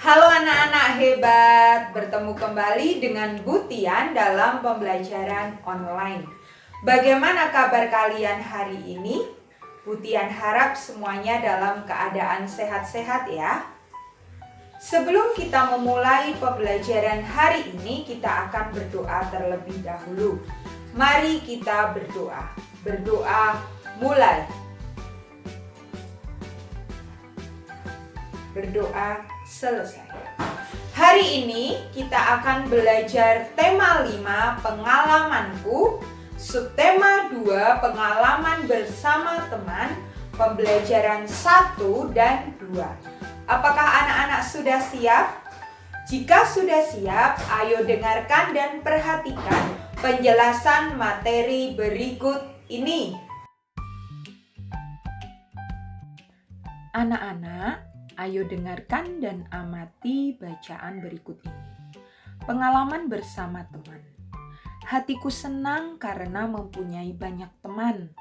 Halo anak-anak hebat, bertemu kembali dengan Bu Tian dalam pembelajaran online. Bagaimana kabar kalian hari ini? Bu Tian harap semuanya dalam keadaan sehat-sehat ya. Sebelum kita memulai pembelajaran hari ini, kita akan berdoa terlebih dahulu. Mari kita berdoa. Berdoa mulai. Berdoa selesai. Hari ini kita akan belajar tema 5 pengalamanku, subtema 2 pengalaman bersama teman, pembelajaran 1 dan 2. Apakah anak-anak sudah siap? Jika sudah siap, ayo dengarkan dan perhatikan penjelasan materi berikut ini. Anak-anak, ayo dengarkan dan amati bacaan berikut ini. Pengalaman bersama teman. Hatiku senang karena mempunyai banyak teman.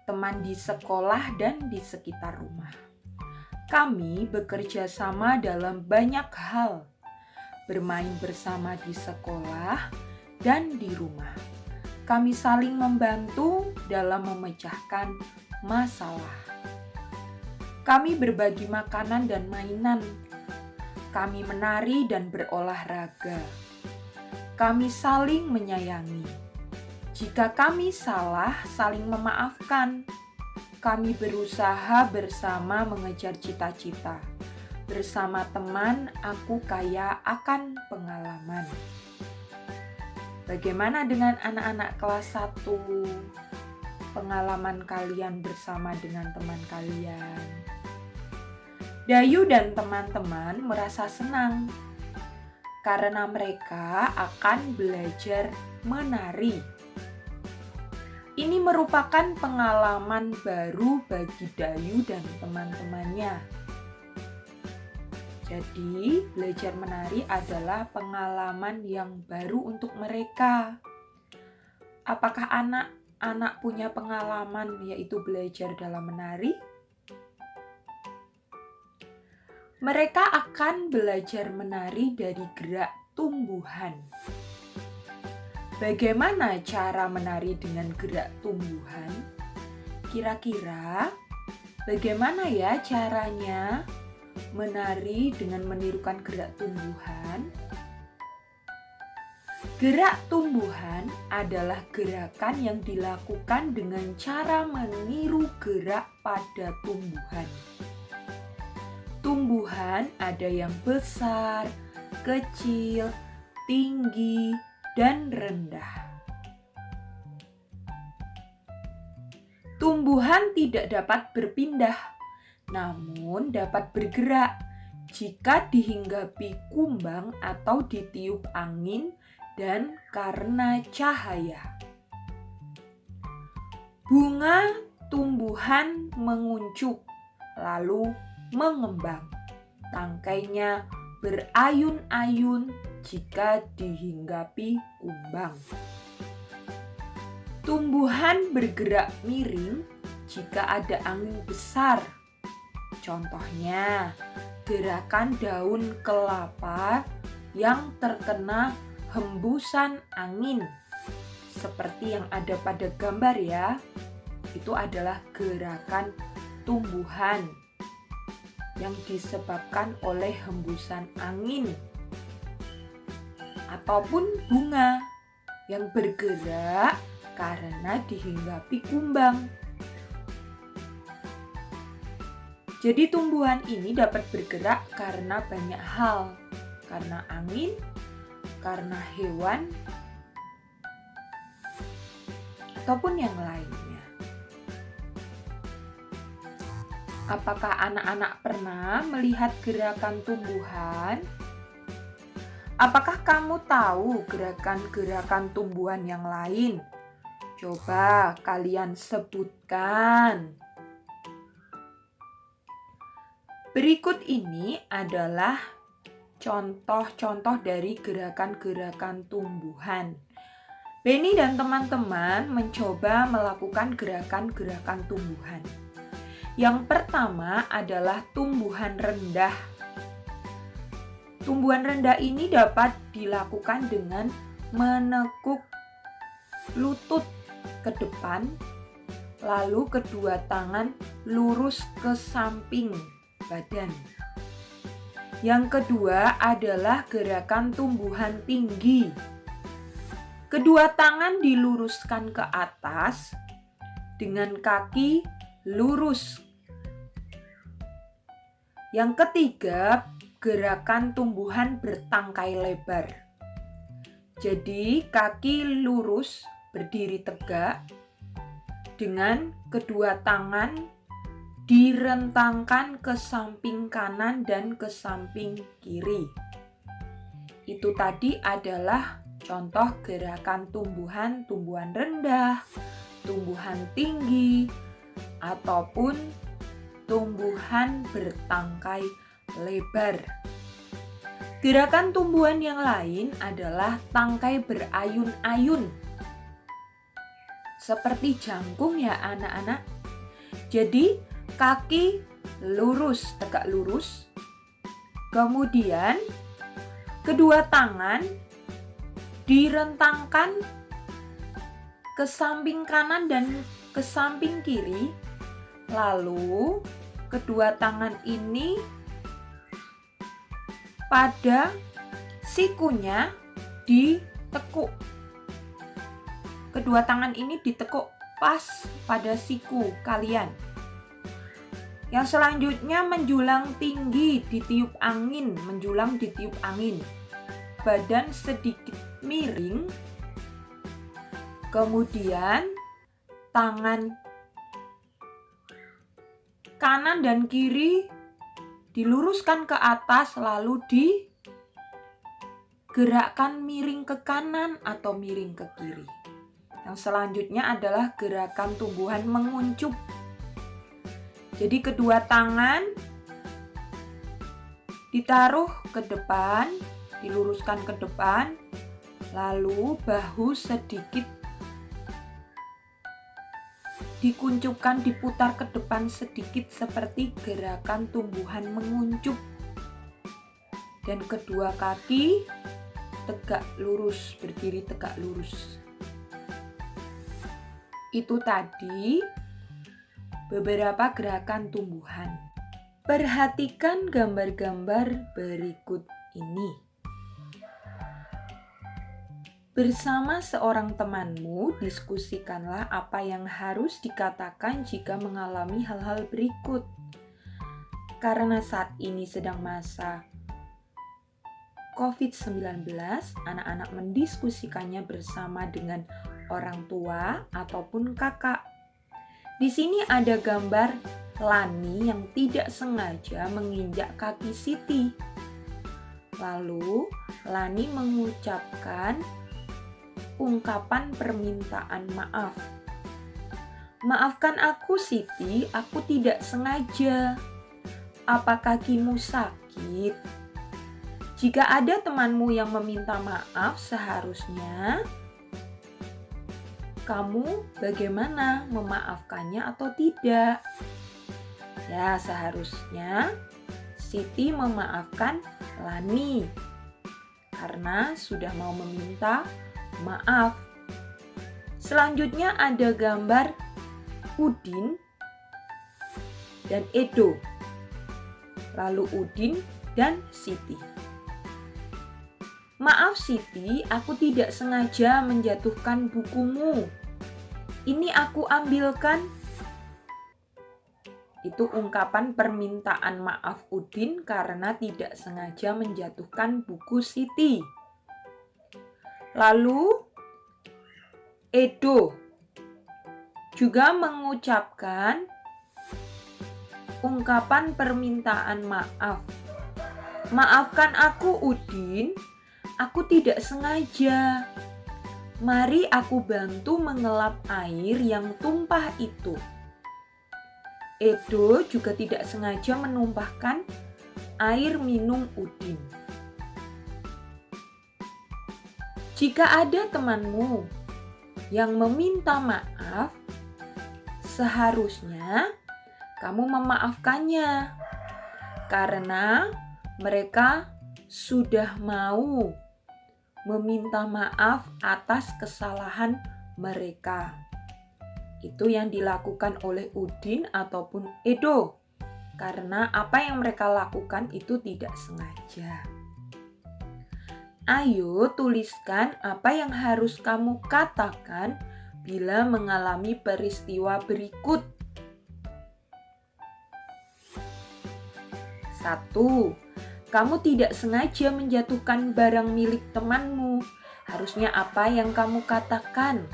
Teman di sekolah dan di sekitar rumah. Kami bekerja sama dalam banyak hal. Bermain bersama di sekolah dan di rumah. Kami saling membantu dalam memecahkan masalah. Kami berbagi makanan dan mainan. Kami menari dan berolahraga. Kami saling menyayangi. Jika kami salah, saling memaafkan. Kami berusaha bersama mengejar cita-cita. Bersama teman, aku kaya akan pengalaman. Bagaimana dengan anak-anak kelas 1? Pengalaman kalian bersama dengan teman kalian. Dayu dan teman-teman merasa senang karena mereka akan belajar menari. Ini merupakan pengalaman baru bagi Dayu dan teman-temannya. Jadi, belajar menari adalah pengalaman yang baru untuk mereka. Apakah anak-anak punya pengalaman yaitu belajar dalam menari? Mereka akan belajar menari dari gerak tumbuhan. Bagaimana cara menari dengan gerak tumbuhan? Kira-kira bagaimana ya caranya menari dengan menirukan gerak tumbuhan? Gerak tumbuhan adalah gerakan yang dilakukan dengan cara meniru gerak pada tumbuhan. Tumbuhan ada yang besar, kecil, tinggi, dan rendah. Tumbuhan tidak dapat berpindah, namun dapat bergerak jika dihinggapi kumbang atau ditiup angin dan karena cahaya. Bunga tumbuhan menguncup, lalu mengembang. Tangkainya berayun-ayun jika dihinggapi kumbang. Tumbuhan bergerak miring jika ada angin besar. Contohnya, gerakan daun kelapa yang terkena hembusan angin. Seperti yang ada pada gambar ya. Itu adalah gerakan tumbuhan yang disebabkan oleh hembusan angin, ataupun bunga yang bergerak karena dihinggapi kumbang. Jadi tumbuhan ini dapat bergerak karena banyak hal, karena angin, karena hewan, ataupun yang lainnya. Apakah anak-anak pernah melihat gerakan tumbuhan? Apakah kamu tahu gerakan-gerakan tumbuhan yang lain? Coba kalian sebutkan. Berikut ini adalah contoh-contoh dari gerakan-gerakan tumbuhan. Benny dan teman-teman mencoba melakukan gerakan-gerakan tumbuhan. Yang pertama adalah tumbuhan rendah. Tumbuhan rendah ini dapat dilakukan dengan menekuk lutut ke depan, lalu kedua tangan lurus ke samping badan. Yang kedua adalah gerakan tumbuhan tinggi. Kedua tangan diluruskan ke atas dengan kaki lurus. Yang ketiga, gerakan tumbuhan bertangkai lebar. Jadi kaki lurus berdiri tegak dengan kedua tangan direntangkan ke samping kanan dan ke samping kiri. Itu tadi adalah contoh gerakan tumbuhan rendah, tumbuhan tinggi, ataupun tumbuhan bertangkai lebar. Gerakan tumbuhan yang lain adalah tangkai berayun-ayun. Seperti jangkung ya anak-anak. Jadi kaki lurus, tegak lurus. Kemudian kedua tangan direntangkan ke samping kanan dan ke samping kiri. Lalu kedua tangan ini pada sikunya ditekuk. Kedua tangan ini ditekuk pas pada siku kalian. Yang selanjutnya menjulang tinggi, ditiup angin, menjulang ditiup angin. Badan sedikit miring. Kemudian tangan kanan dan kiri diluruskan ke atas, lalu digerakkan miring ke kanan atau miring ke kiri. Yang selanjutnya adalah gerakan tumbuhan menguncup. Jadi kedua tangan ditaruh ke depan, diluruskan ke depan, lalu bahu sedikit dikuncupkan, diputar ke depan sedikit seperti gerakan tumbuhan menguncup. Dan kedua kaki tegak lurus, berdiri tegak lurus. Itu tadi beberapa gerakan tumbuhan. Perhatikan gambar-gambar berikut ini. Bersama seorang temanmu, diskusikanlah apa yang harus dikatakan jika mengalami hal-hal berikut. Karena saat ini sedang masa COVID-19, anak-anak mendiskusikannya bersama dengan orang tua ataupun kakak. Di sini ada gambar Lani yang tidak sengaja menginjak kaki Siti. Lalu Lani mengucapkan ungkapan permintaan maaf. Maafkan aku Siti, aku tidak sengaja. Apa kakimu sakit? Jika ada temanmu yang meminta maaf, seharusnya kamu bagaimana, memaafkannya atau tidak? Ya, seharusnya Siti memaafkan Lani karena sudah mau meminta maaf. Selanjutnya ada gambar Udin dan Edo. Lalu Udin dan Siti. Maaf Siti, aku tidak sengaja menjatuhkan bukumu. Ini aku ambilkan. Itu ungkapan permintaan maaf Udin karena tidak sengaja menjatuhkan buku Siti. Lalu Edo juga mengucapkan ungkapan permintaan maaf. Maafkan aku Udin, aku tidak sengaja. Mari aku bantu mengelap air yang tumpah itu. Edo juga tidak sengaja menumpahkan air minum Udin. Jika ada temanmu yang meminta maaf, seharusnya kamu memaafkannya karena mereka sudah mau meminta maaf atas kesalahan mereka. Itu yang dilakukan oleh Udin ataupun Edo, karena apa yang mereka lakukan itu tidak sengaja. Ayo tuliskan apa yang harus kamu katakan bila mengalami peristiwa berikut. 1. Kamu tidak sengaja menjatuhkan barang milik temanmu. Harusnya apa yang kamu katakan?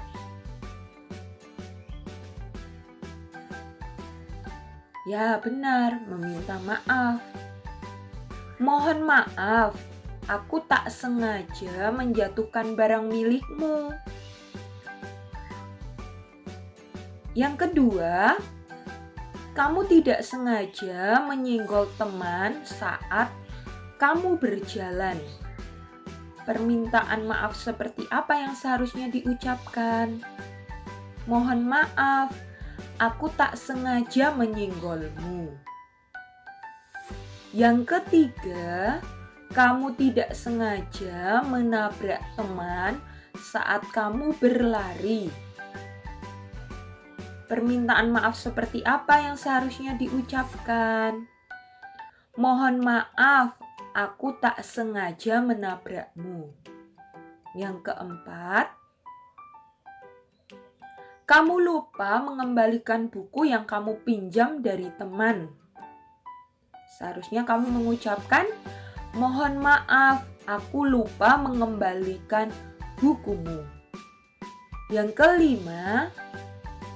Ya, benar, meminta maaf. Mohon maaf, aku tak sengaja menjatuhkan barang milikmu. Yang kedua, kamu tidak sengaja menyenggol teman saat kamu berjalan. Permintaan maaf seperti apa yang seharusnya diucapkan? Mohon maaf, aku tak sengaja menyenggolmu. Yang ketiga, kamu tidak sengaja menabrak teman saat kamu berlari. Permintaan maaf seperti apa yang seharusnya diucapkan? Mohon maaf, aku tak sengaja menabrakmu. Yang keempat, kamu lupa mengembalikan buku yang kamu pinjam dari teman. Seharusnya kamu mengucapkan, mohon maaf, aku lupa mengembalikan bukumu. Yang kelima,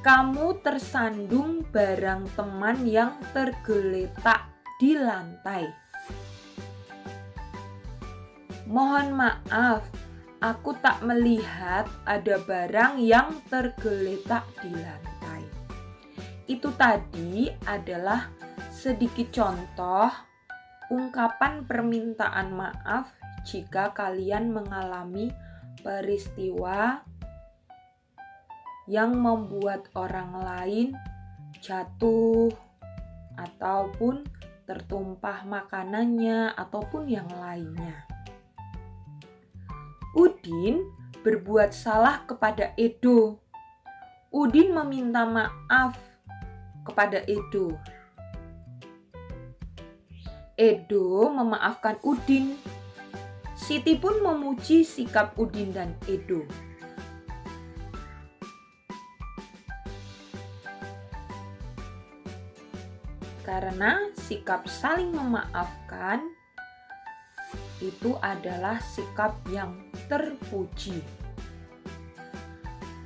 kamu tersandung barang teman yang tergeletak di lantai. Mohon maaf, aku tak melihat ada barang yang tergeletak di lantai. Itu tadi adalah sedikit contoh ungkapan permintaan maaf jika kalian mengalami peristiwa yang membuat orang lain jatuh ataupun tertumpah makanannya ataupun yang lainnya. Udin berbuat salah kepada Edo. Udin meminta maaf kepada Edo. Edo memaafkan Udin. Siti pun memuji sikap Udin dan Edo. Karena sikap saling memaafkan itu adalah sikap yang terpuji.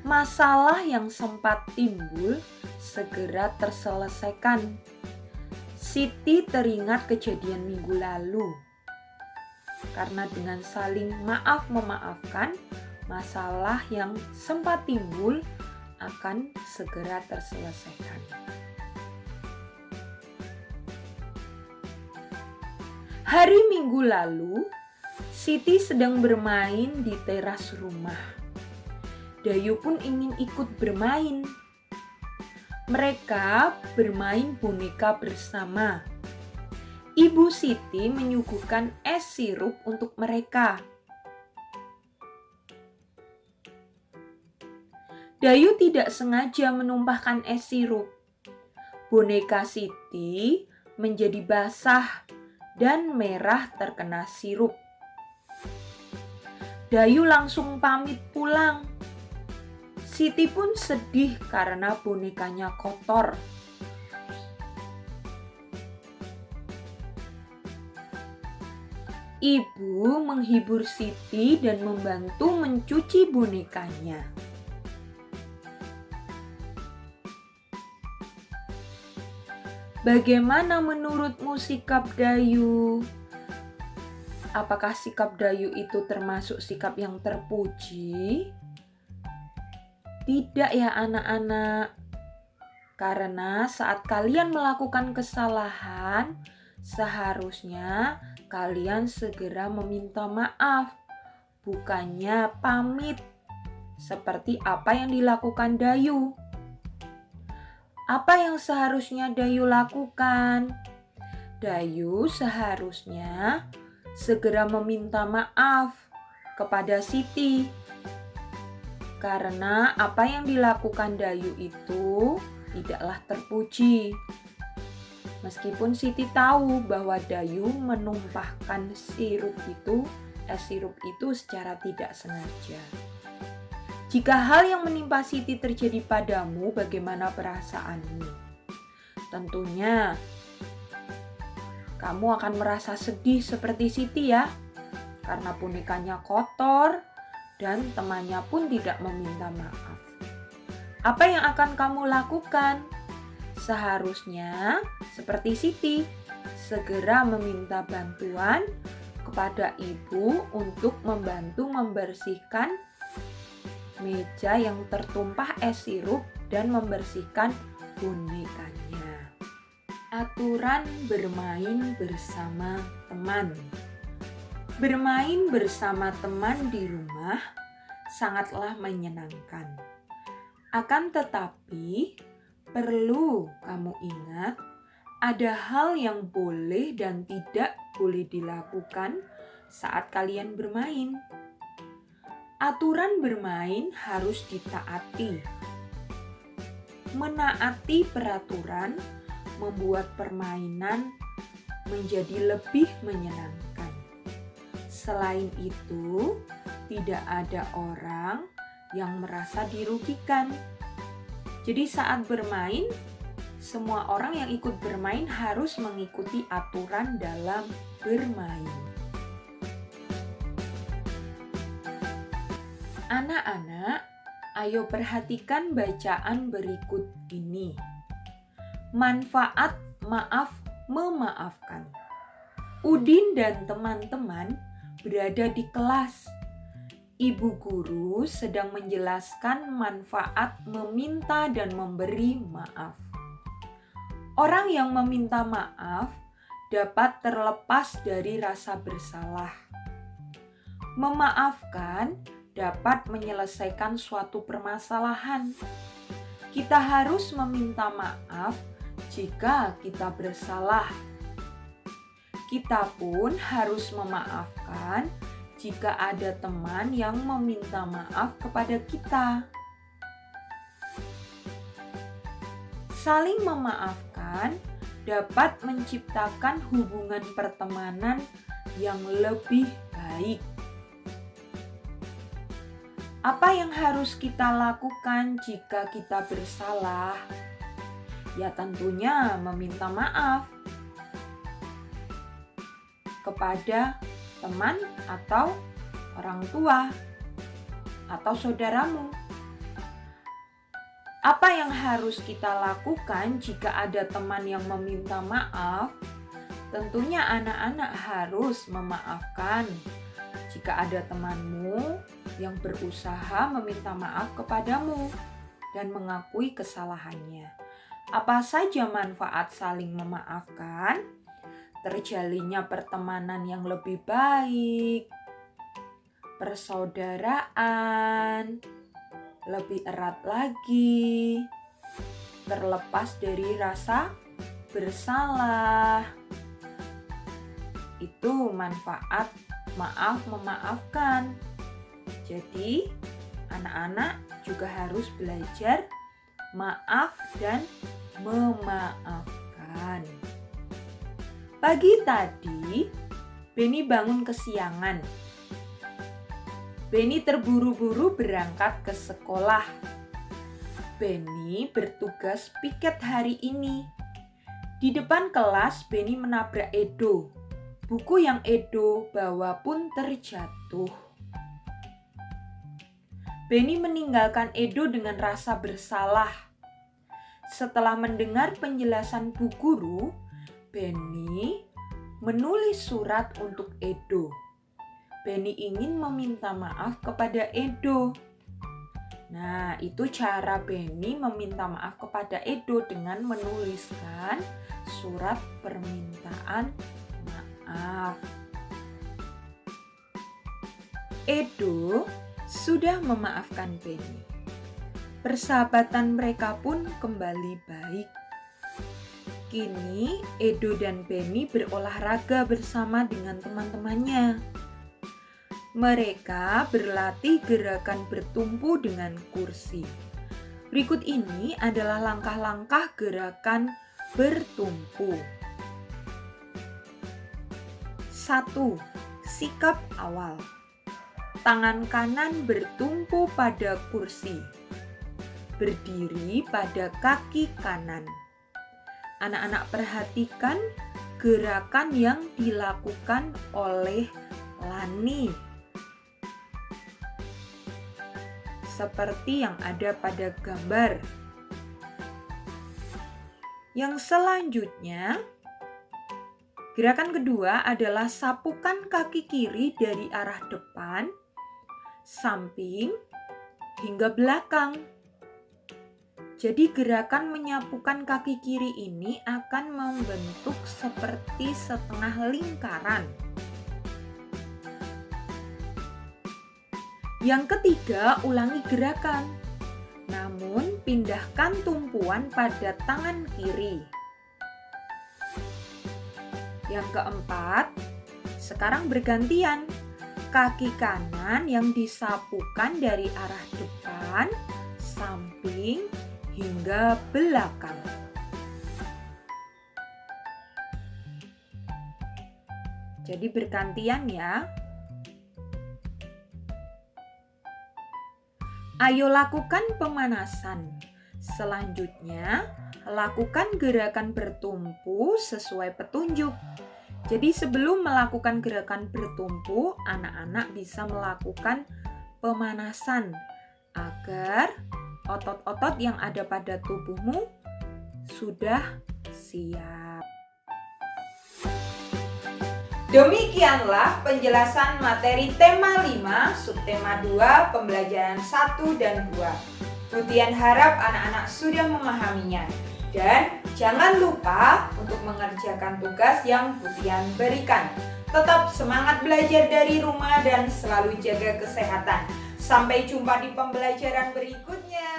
Masalah yang sempat timbul segera terselesaikan. Siti teringat kejadian minggu lalu. Karena dengan saling maaf-memaafkan, masalah yang sempat timbul akan segera terselesaikan. Hari Minggu lalu, Siti sedang bermain di teras rumah. Dayu pun ingin ikut bermain. Mereka bermain boneka bersama. Ibu Siti menyuguhkan es sirup untuk mereka. Dayu tidak sengaja menumpahkan es sirup. Boneka Siti menjadi basah dan merah terkena sirup. Dayu langsung pamit pulang. Siti pun sedih karena bonekanya kotor. Ibu menghibur Siti dan membantu mencuci bonekanya. Bagaimana menurutmu sikap Dayu? Apakah sikap Dayu itu termasuk sikap yang terpuji? Tidak ya anak-anak. Karena saat kalian melakukan kesalahan, seharusnya kalian segera meminta maaf, bukannya pamit. Seperti apa yang dilakukan Dayu. Apa yang seharusnya Dayu lakukan? Dayu seharusnya segera meminta maaf kepada Siti. Karena apa yang dilakukan Dayu itu tidaklah terpuji. Meskipun Siti tahu bahwa Dayu menumpahkan es sirup itu secara tidak sengaja. Jika hal yang menimpa Siti terjadi padamu, bagaimana perasaanmu? Tentunya kamu akan merasa sedih seperti Siti ya, karena bonekanya kotor dan temannya pun tidak meminta maaf. Apa yang akan kamu lakukan? Seharusnya seperti Siti, segera meminta bantuan kepada ibu untuk membantu membersihkan meja yang tertumpah es sirup dan membersihkan bonekanya. Aturan bermain bersama teman. Bermain bersama teman di rumah sangatlah menyenangkan. Akan tetapi, perlu kamu ingat, ada hal yang boleh dan tidak boleh dilakukan saat kalian bermain. Aturan bermain harus ditaati. Menaati peraturan membuat permainan menjadi lebih menyenangkan. Selain itu, tidak ada orang yang merasa dirugikan. Jadi saat bermain, semua orang yang ikut bermain harus mengikuti aturan dalam bermain. Anak-anak, ayo perhatikan bacaan berikut ini. Manfaat maaf memaafkan. Udin dan teman-teman berada di kelas. Ibu guru sedang menjelaskan manfaat meminta dan memberi maaf. Orang yang meminta maaf dapat terlepas dari rasa bersalah. Memaafkan dapat menyelesaikan suatu permasalahan. Kita harus meminta maaf jika kita bersalah. Kita pun harus memaafkan jika ada teman yang meminta maaf kepada kita. Saling memaafkan dapat menciptakan hubungan pertemanan yang lebih baik. Apa yang harus kita lakukan jika kita bersalah? Ya tentunya meminta maaf kepada teman atau orang tua atau saudaramu. Apa yang harus kita lakukan jika ada teman yang meminta maaf? Tentunya anak-anak harus memaafkan. Jika ada temanmu yang berusaha meminta maaf kepadamu dan mengakui kesalahannya. Apa saja manfaat saling memaafkan? Terjalinnya pertemanan yang lebih baik, persaudaraan lebih erat lagi, terlepas dari rasa bersalah. Itu manfaat maaf memaafkan. Jadi, anak-anak juga harus belajar maaf dan memaafkan. Pagi tadi, Beni bangun kesiangan. Beni terburu-buru berangkat ke sekolah. Beni bertugas piket hari ini. Di depan kelas, Beni menabrak Edo. Buku yang Edo bawa pun terjatuh. Beni meninggalkan Edo dengan rasa bersalah. Setelah mendengar penjelasan Bu Guru, Beni menulis surat untuk Edo. Beni ingin meminta maaf kepada Edo. Nah, itu cara Beni meminta maaf kepada Edo dengan menuliskan surat permintaan maaf. Edo sudah memaafkan Beni. Persahabatan mereka pun kembali baik. Kini Edo dan Benny berolahraga bersama dengan teman-temannya. Mereka berlatih gerakan bertumpu dengan kursi. Berikut ini adalah langkah-langkah gerakan bertumpu. 1. Sikap awal. Tangan kanan bertumpu pada kursi. Berdiri pada kaki kanan. Anak-anak perhatikan gerakan yang dilakukan oleh Lani. Seperti yang ada pada gambar. Yang selanjutnya, gerakan kedua adalah sapukan kaki kiri dari arah depan, samping, hingga belakang. Jadi gerakan menyapukan kaki kiri ini akan membentuk seperti setengah lingkaran. Yang ketiga, ulangi gerakan. Namun pindahkan tumpuan pada tangan kiri. Yang keempat, sekarang bergantian. Kaki kanan yang disapukan dari arah depan, samping, hingga belakang. Jadi bergantian ya. Ayo lakukan pemanasan. Selanjutnya, lakukan gerakan bertumpu sesuai petunjuk. Jadi sebelum melakukan gerakan bertumpu, anak-anak bisa melakukan pemanasan agar otot-otot yang ada pada tubuhmu sudah siap. Demikianlah penjelasan materi tema 5, subtema 2, pembelajaran 1 dan 2. Butian harap anak-anak sudah memahaminya. Dan jangan lupa untuk mengerjakan tugas yang Butian berikan. Tetap semangat belajar dari rumah dan selalu jaga kesehatan. Sampai jumpa di pembelajaran berikutnya.